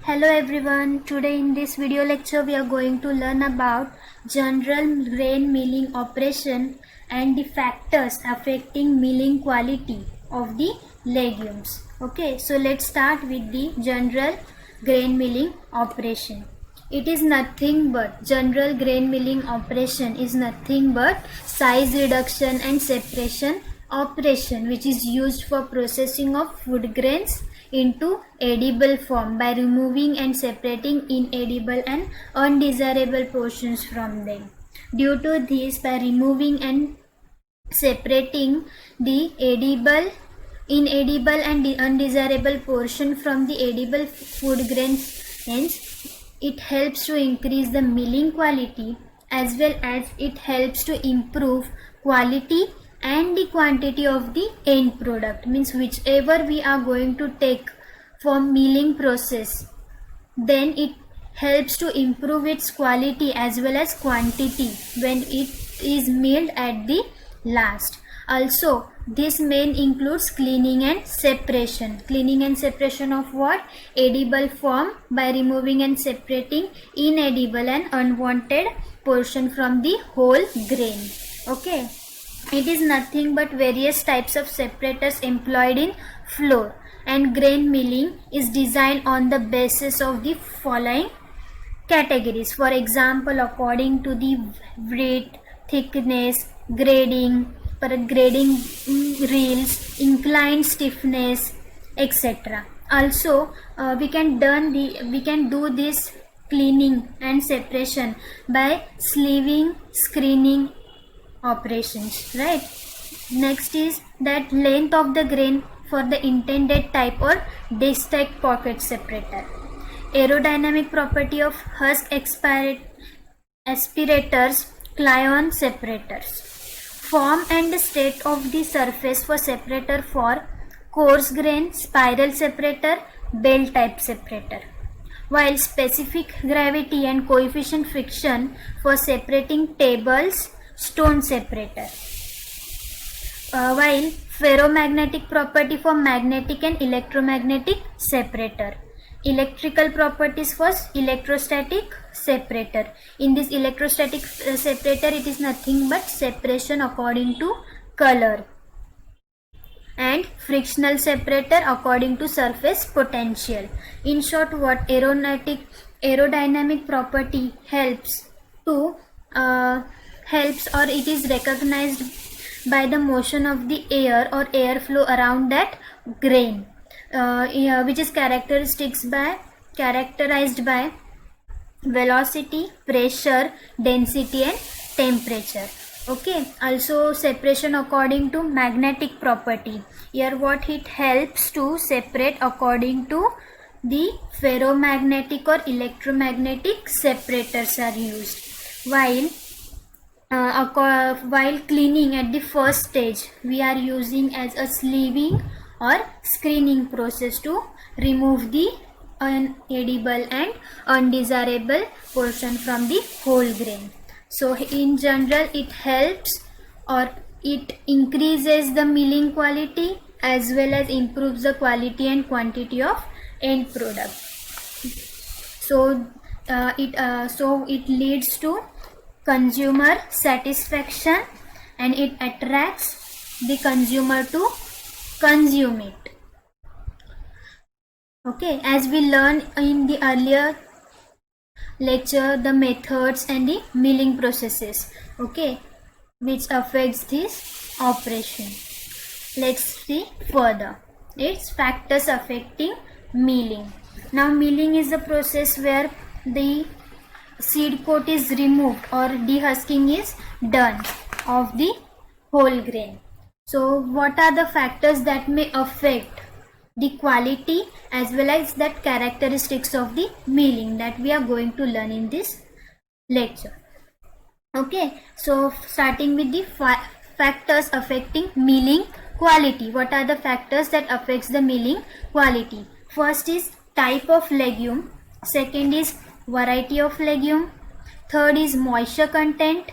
Hello everyone, today in this video lecture we are going to learn about general grain milling operation and the factors affecting milling quality of the legumes. Okay, so let's start with the general grain milling operation. It is nothing but general grain milling operation is nothing but size reduction and separation operation which is used for processing of food grains into edible form by removing and separating inedible and undesirable portions from them. Due to this, by removing and separating the inedible and the undesirable portion from the edible food grains, hence it helps to increase the milling quality as well as it helps to improve quality and the quantity of the end product, means whichever we are going to take for milling process, then it helps to improve its quality as well as quantity when it is milled at the last. Also, this main includes cleaning and separation. Cleaning and separation of what? Edible form by removing and separating inedible and unwanted portion from the whole grain. Okay. It is nothing but various types of separators employed in flour, and grain milling is designed on the basis of the following categories. For example, according to the weight, thickness, grading reels, inclined stiffness, etc. Also, we can do this cleaning and separation by sleeving, screening operations, right? Next is that length of the grain for the intended type or disc type pocket separator. Aerodynamic property of husk aspirators, Cleon separators. Form and state of the surface for separator for coarse grain, spiral separator, bell type separator. While specific gravity and coefficient friction for separating tables, stone separator. While ferromagnetic property for magnetic and electromagnetic separator. Electrical properties for electrostatic separator. In this electrostatic separator, it is nothing but separation according to color. And frictional separator according to surface potential. In short, what aerodynamic property helps or it is recognized by the motion of the air or airflow around that grain, which is characterized by velocity, pressure, density and temperature. Okay. Also, separation according to magnetic property. Here what it helps to separate according to the ferromagnetic or electromagnetic separators are used. While cleaning at the first stage, we are using as a sleeving or screening process to remove the inedible and undesirable portion from the whole grain. So in general, it helps or it increases the milling quality as well as improves the quality and quantity of end product. So it leads to consumer satisfaction and it attracts the consumer to consume it. Okay, as we learned in the earlier lecture, the methods and the milling processes, okay, which affects this operation. Let's see further. It's factors affecting milling. Now, milling is the process where the seed coat is removed or dehusking is done of the whole grain. So what are the factors that may affect the quality as well as that characteristics of the milling that we are going to learn in this lecture? Okay, so starting with the factors affecting milling quality. What are the factors that affects the milling quality? First is type of legume, second is variety of legume, third is moisture content,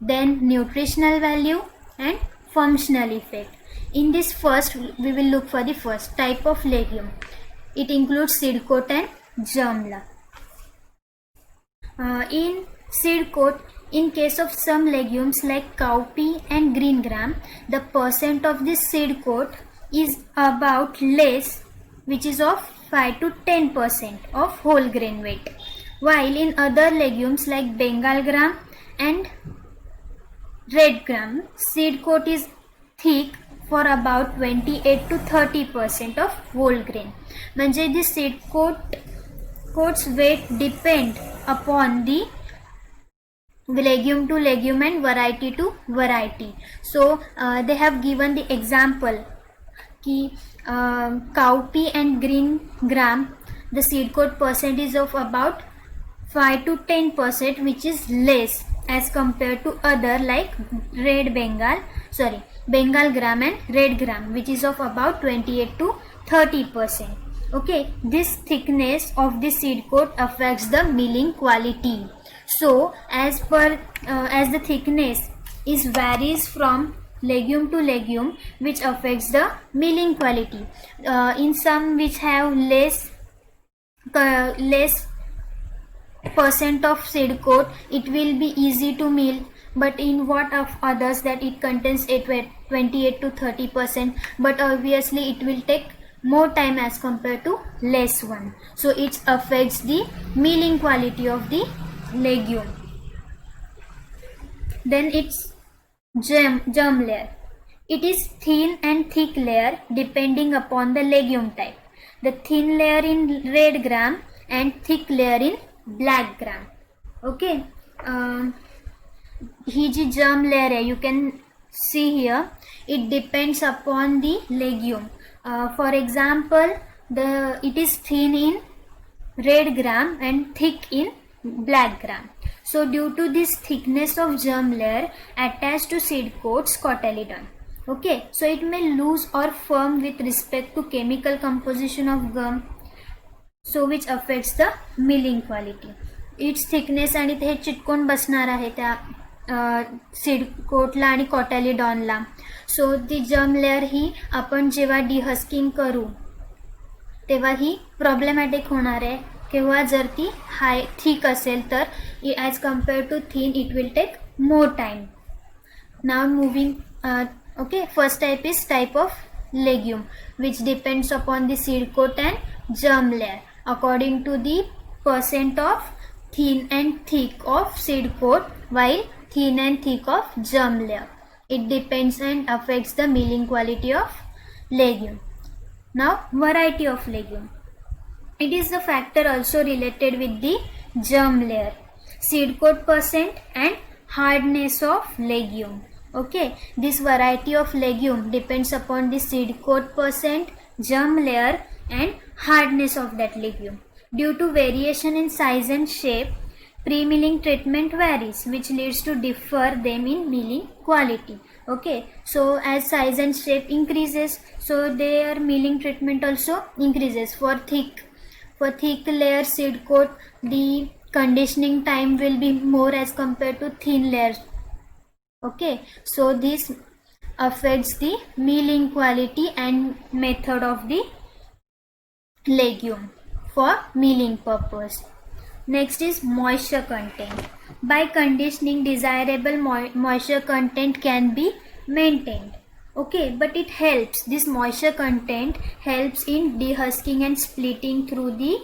then nutritional value and functional effect. In this first, we will look for the first type of legume. It includes seed coat and germ. In seed coat, in case of some legumes like cowpea and green gram, the percent of this seed coat is about less, which is of 5 to 10% of whole grain weight. While in other legumes like Bengal gram and red gram, seed coat is thick for about 28 to 30% of whole grain. म्हणजे the seed coat's weight depend upon the legume to legume and variety to variety. So they have given the example ki cowpea and green gram, the seed coat percentage of about 5 to 10%, which is less as compared to other like Bengal gram and red gram, which is of about 28 to 30%. Okay, this thickness of the seed coat affects the milling quality. So as the thickness is varies from legume to legume, which affects the milling quality. In some which have less percent of seed coat, it will be easy to mill, but in what of others that it contains 28 to 30%, but obviously it will take more time as compared to less one, so it affects the milling quality of the legume. Then it's germ layer. It is thin and thick layer depending upon the legume type. The thin layer in red gram and thick layer in black gram. Okay, he ji germ layer है, you can see here, it depends upon the legume. For example, it is thin in red gram and thick in black gram. So due to this thickness of germ layer attached to seed coats cotyledon. Okay, so it may loose or firm with respect to chemical composition of gum, so which affects the milling quality. Its thickness आणि ते चिटकून बसणार आहे त्या seed Kotla आणि कॉटॅलिडॉनला. सो ती germ layer ही आपण जेव्हा डिहस्किंग करू तेव्हा ही प्रॉब्लेमॅटिक होणार आहे. किंवा जर ती हाय थिक असेल तर as compare to thin it will take more time. Now moving okay, first type is type of legume which depends upon the seed coat and germ layer according to the percent of thin and thick of seed coat while thin and thick of germ layer. It depends and affects the milling quality of legume. Now variety of legume. It is the factor also related with the germ layer, seed coat percent and hardness of legume. Okay, this variety of legume depends upon the seed coat percent, germ layer and hardness of that legume. Due to variation in size and shape, pre-milling treatment varies, which leads to differ them in milling quality. Okay, so as size and shape increases, so their milling treatment also increases. For thick layer seed coat, the conditioning time will be more as compared to thin layers. Okay, so this affects the milling quality and method of the legume for milling purpose. Next is moisture content. By conditioning, desirable moisture content can be maintained. Okay, but it helps, this moisture content helps in dehusking and splitting through the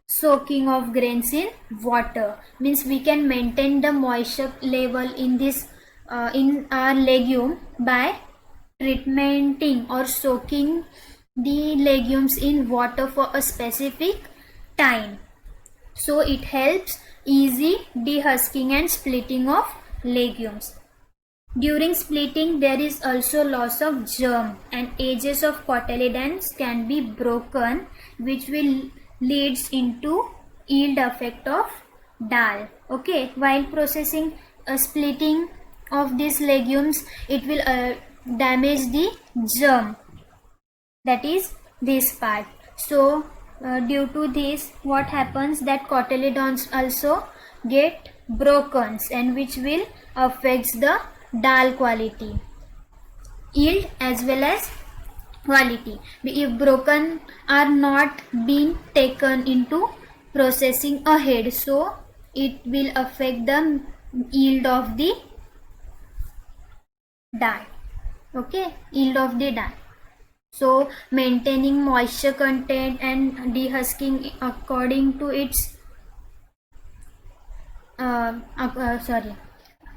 soaking of grains in water. Means we can maintain the moisture level in this in our legume by treatmenting or soaking the legumes in water for a specific time. So it helps easy dehusking and splitting of legumes. During splitting, there is also loss of germ and edges of cotyledons can be broken, which will leads into yield effect of dal. Okay, while processing splitting of these legumes, it will damage the germ, that is this part. So due to this, what happens that cotyledons also get broken, and which will affects the dal quality, yield as well as quality. If broken are not being taken into processing ahead, so it will affect the yield of the dye. Okay, yield of the dye. So maintaining moisture content and dehusking according to its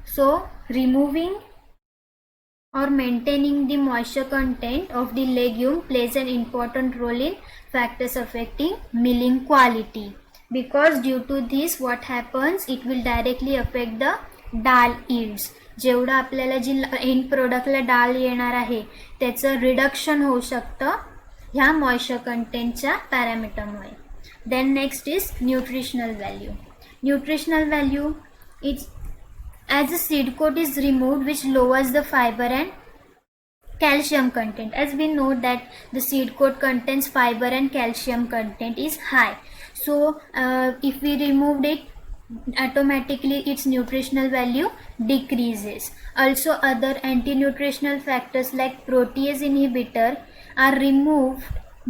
so removing or maintaining the moisture content of the legume plays an important role in factors affecting milling quality, because due to this what happens, it will directly affect the डाळ yields. जेवढं आपल्याला जी and प्रोडक्टला डाळ येणार आहे त्याचं reduction होऊ शकतं ह्या मॉइश्चर कंटेंटच्या पॅरामीटरमुळे. Then next is nutritional value. Nutritional value is as the seed coat is removed, which lowers the fiber and calcium content. As we know that the seed coat contains fiber and calcium content is high, so if we removed it, automatically its nutritional value decreases. Also other anti-nutritional factors like protease inhibitor are removed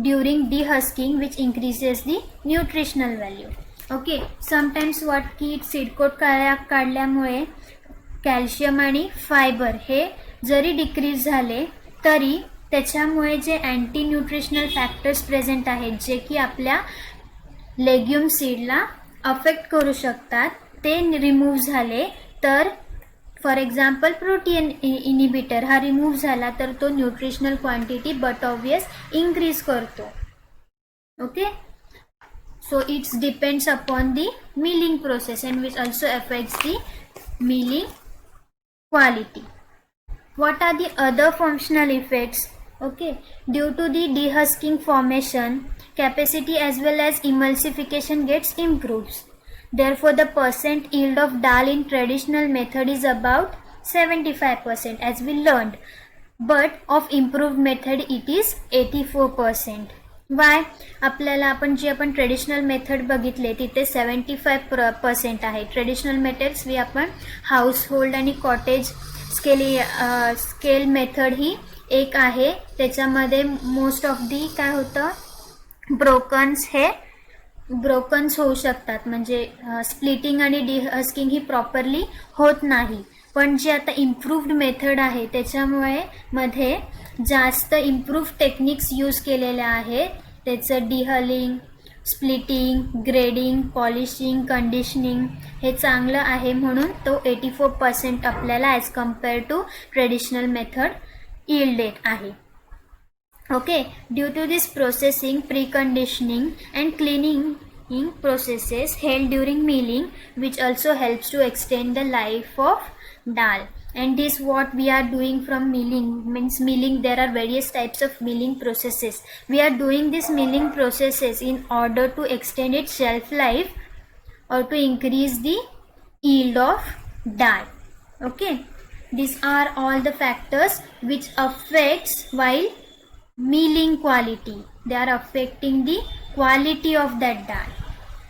during dehusking, which increases the nutritional value. Okay, sometimes what की seed coat काढल्यामुळे calcium आणि fibre हे जरी decrease झाले तरी त्याच्यामुळे जे anti nutritional factors present आहेत जे की आपल्या लेग्युम सीडला अफेक्ट करू शकतात ते रिमूव्ह झाले तर फॉर एक्झाम्पल प्रोटीन इनिबिटर हा रिमूव्ह झाला तर तो nutritional quantity but obvious increase करतो. Okay, so it depends upon the milling process and which also affects the milling quality. What are the other functional effects? Okay, due to the dehusking formation capacity as well as emulsification gets improved. Therefore the percent yield of dal in traditional method is about 75% as we learned, but of improved method it is 84%. वाय आपल्याला आपण traditional method बघितले तिथे 75% आहे. Traditional methods we आपण house hold आणि cottage scale method ही एक आहे. त्याच्यामध्ये मोस्ट ऑफ दी काय होतं ब्रोकन्स होऊ शकतात, म्हणजे स्प्लिटिंग आणि डिहस्किंग ही प्रॉपरली होत नाही. पण जी आता इम्प्रूव्ड मेथड आहे त्याच्यामुळे मध्ये जास्त इम्प्रूव्ह टेक्निक्स यूज केलेल्या आहेत. त्याचं dehulling, splitting, grading, polishing, conditioning हे चांगलं आहे म्हणून तो 84% आपल्याला as compare to traditional method yield देत आहे. Okay, due to this processing, preconditioning and cleaning processes held during milling, which also helps to extend the life of dal. And this what we are doing from milling. Means milling, there are various types of milling processes. We are doing these milling processes in order to extend its shelf life or to increase the yield of dye. Okay, these are all the factors which affects while milling quality. They are affecting the quality of that dye.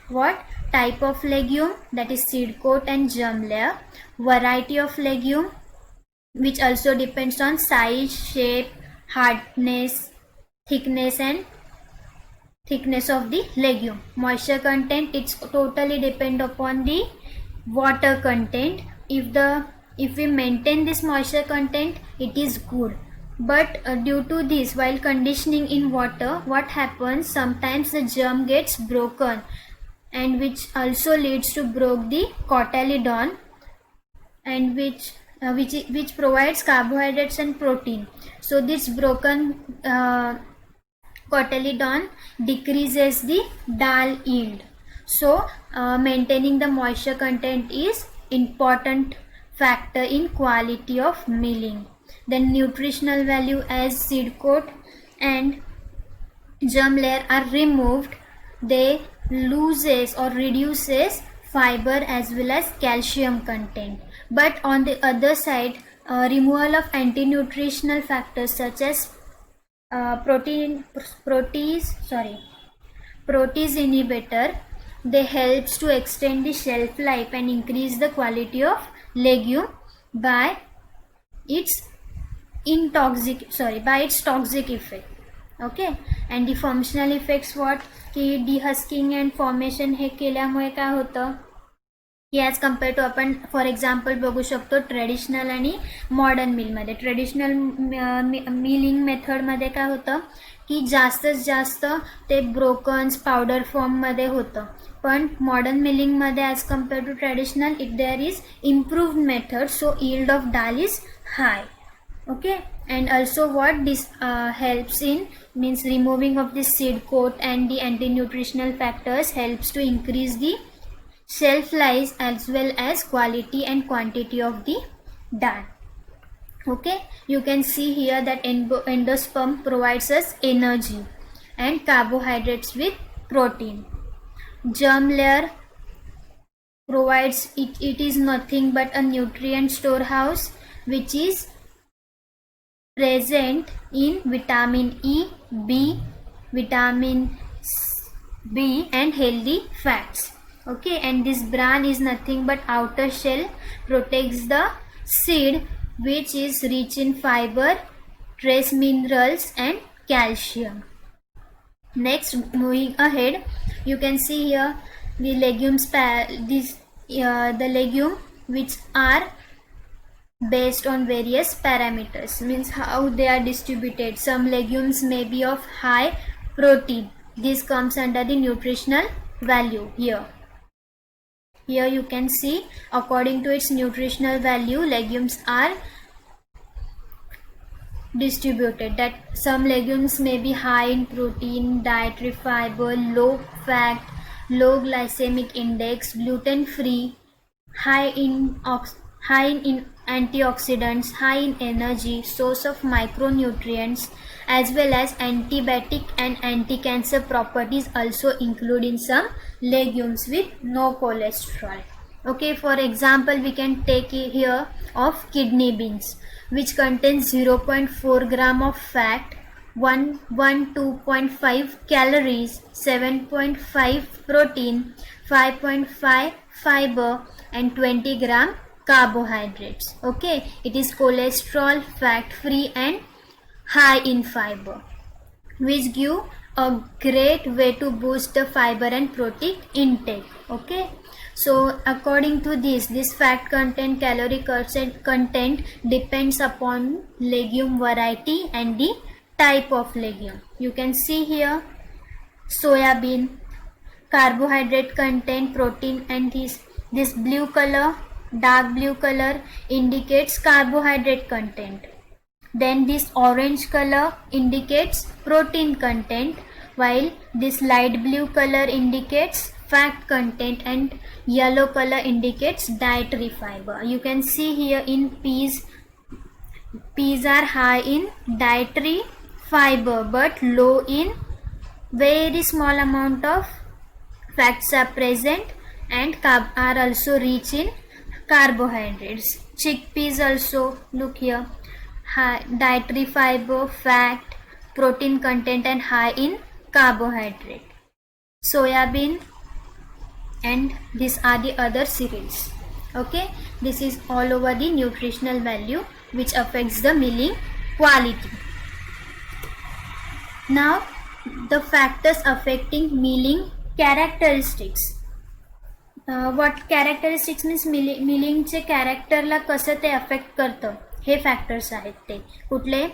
What type of legume, that is seed coat and germ layer, variety of legume which also depends on size, shape, hardness, thickness of the legume. Moisture content, it's totally depend upon the water content. If we maintain this moisture content, it is good. But due to this, while conditioning in water, what happens, sometimes the germ gets broken, and which also leads to broke the cotyledon, and which provides carbohydrates and protein. So this broken cotyledon decreases the dal yield. So maintaining the moisture content is important factor in quality of milling. Then nutritional value, as seed coat and germ layer are removed, they loses or reduces fiber as well as calcium content. But on the other side, removal of anti-nutritional factors such as protease inhibitor, they helps to extend the shelf life and increase the quality of legume by its toxic effect. Okay. And the functional effects what, की डिहस्किंग and formation हे केल्यामुळे काय होतं की as compare to आपण for example बघू शकतो traditional आणि modern मिलमध्ये. Traditional milling मेथडमध्ये काय होतं की जास्तीत जास्त ते ब्रोकन्स पावडर फॉर्ममध्ये होतं. पण मॉडर्न मिलिंगमध्ये as compare to traditional there is improved method, so yield of dal is high. Okay, and also what this helps in means removing of the seed coat and the anti-nutritional factors helps to increase the shelf life as well as quality and quantity of the dal. Okay, you can see here that endosperm provides us energy and carbohydrates with protein. Germ layer provides it is nothing but a nutrient storehouse which is present in vitamin E, B, vitamin B and healthy fats. Okay, and this bran is nothing but outer shell protects the seed which is rich in fiber, trace minerals and calcium. Next, moving ahead, you can see here the legumes, the legume which are based on various parameters, means how they are distributed. Some legumes may be of high protein. This comes under the nutritional value here. Here you can see according to its nutritional value legumes are distributed. That some legumes may be high in protein, dietary fiber, low fat, low glycemic index, gluten free, high in antioxidants, high in energy, source of micronutrients, as well as antibiotic and anti-cancer properties also include in some legumes with no cholesterol. Okay, for example, we can take here of kidney beans, which contains 0.4 gram of fat, 2.5 calories, 7.5 protein, 5.5 fiber and 20 gram carbohydrates. Okay, it is cholesterol, fat free and high in fiber, which give a great way to boost the fiber and protein intake. Okay, so according to this fat content, calorie content depends upon legume variety and the type of legume. You can see here soya bean, carbohydrate content, protein, and this blue color, dark blue color indicates carbohydrate content. Then this orange color indicates protein content, while this light blue color indicates fat content and yellow color indicates dietary fiber. You can see here in peas are high in dietary fiber but low in very small amount of fats are present and are also rich in carbohydrates. Chickpeas also, look here, high dietary fiber, fat, protein content and high in carbohydrate. Soya bean and these are the other cereals. Okay, this is all over the nutritional value which affects the milling quality. Now the factors affecting milling characteristics. What characteristics means मिलिंगचे कॅरेक्टरला कसं ते affect करतं हे factors आहेत. ते कुठले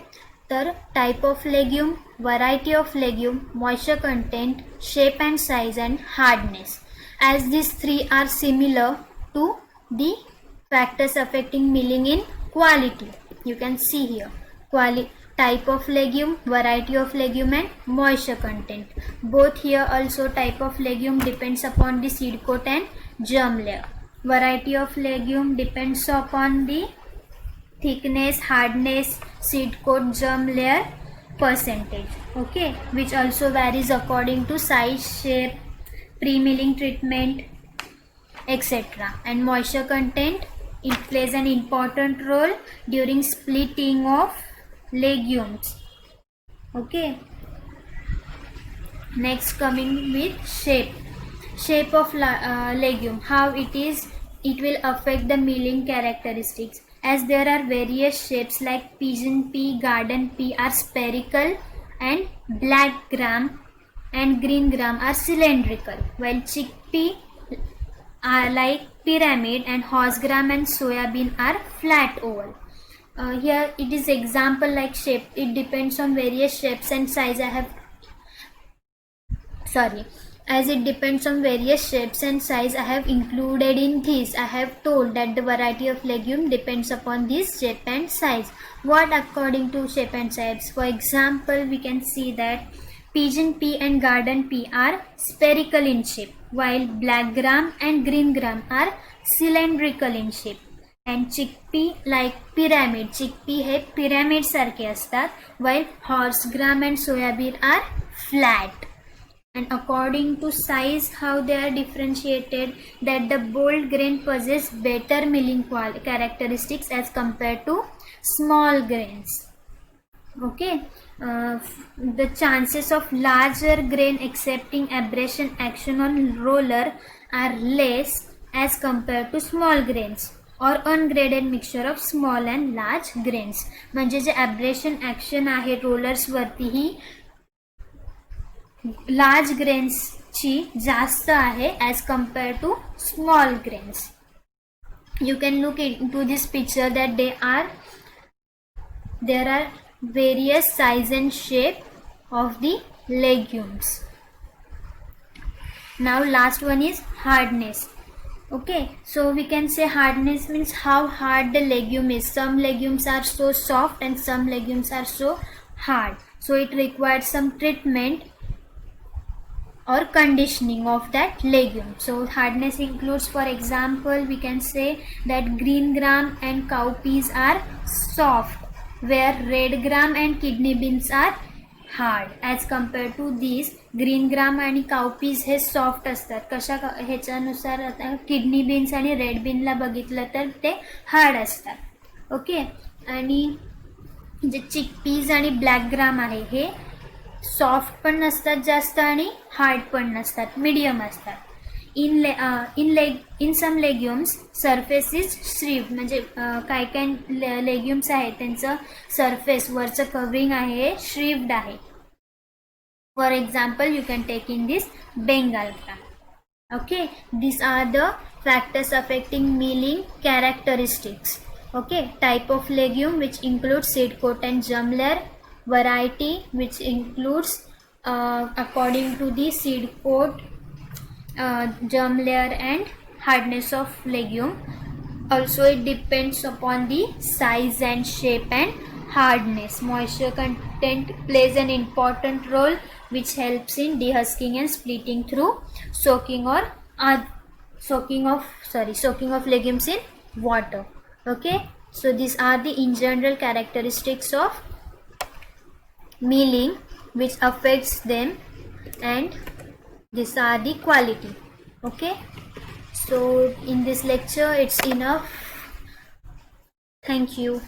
तर type of legume, variety of legume, moisture content, shape and size and hardness. As this 3 are similar to the factors affecting milling in quality. You can see here type of legume, variety of legume and moisture content. Both here also type of legume depends upon the seed coat and germ layer. Variety of legume depends upon the thickness, hardness, seed coat, germ layer percentage. Okay, which also varies according to size, shape, pre-milling treatment, etc. And moisture content, it plays an important role during splitting of legumes. Okay, next coming with shape of legume, how it will affect the milling characteristics, as there are various shapes like pigeon pea, garden pea are spherical and black gram and green gram are cylindrical, while chickpea are like pyramid, and horse gram and soyabean are flat oval. Here it is example like shape. It depends on various shapes and size. As it depends on various shapes and size, I have included in this. I have told that the variety of legume depends upon this shape and size. What according to shape and size? For example, we can see that pigeon pea and garden pea are spherical in shape, while black gram and green gram are cylindrical in shape. And chickpea like pyramid. Chickpea hey pyramid सारखे असतात, while horse gram and soyabean are flat. And according to size, how they are differentiated, that the bold grain possess better milling characteristics as compared to small grains. Okay, the chances of larger grain accepting abrasion action on roller are less as compared to small grains or ungraded mixture of small and large grains. म्हणजे जे abrasion action आहे rollers वरती ही large grains ची जास्त आहे as compared to small grains. You can look into this picture that there are various size and shape of the legumes. Now last one is hardness. Okay, so we can say hardness means how hard the legume is. Some legumes are so soft and some legumes are so hard, so it requires some treatment or conditioning of that legume. So hardness includes, for example, we can say that green gram and cowpeas are soft, where red gram and kidney beans are hard. As compared to these, green gram आणि काउपीज हे soft असतात. कशा ह्याच्यानुसार आता kidney beans आणि red बीनला बघितलं तर ते hard असतात. Okay, आणि जे चिकपीज आणि ब्लॅक ग्राम आहे हे सॉफ्ट पण नसतात जास्त आणि हार्ड पण नसतात, मीडियम असतात. इन सम लेग्युम्स सरफेस इज श्रीव्ड, म्हणजे काय काय लेग्युम्स आहेत त्यांचं सरफेस वरचं कव्हरिंग आहे श्रीव्ड आहे. For example, you can take in this Bengal gram. Okay, these are the factors affecting milling characteristics. Okay, type of legume which includes seed coat and germ layer, variety which includes according to the seed coat, germ layer and hardness of legume. Also it depends upon the size and shape and hardness. Moisture content plays an important role which helps in dehusking and splitting through soaking of legumes in water. Okay, so these are the in general characteristics of milling which affects them, and these are the quality. Okay, so in this lecture it's enough. Thank you.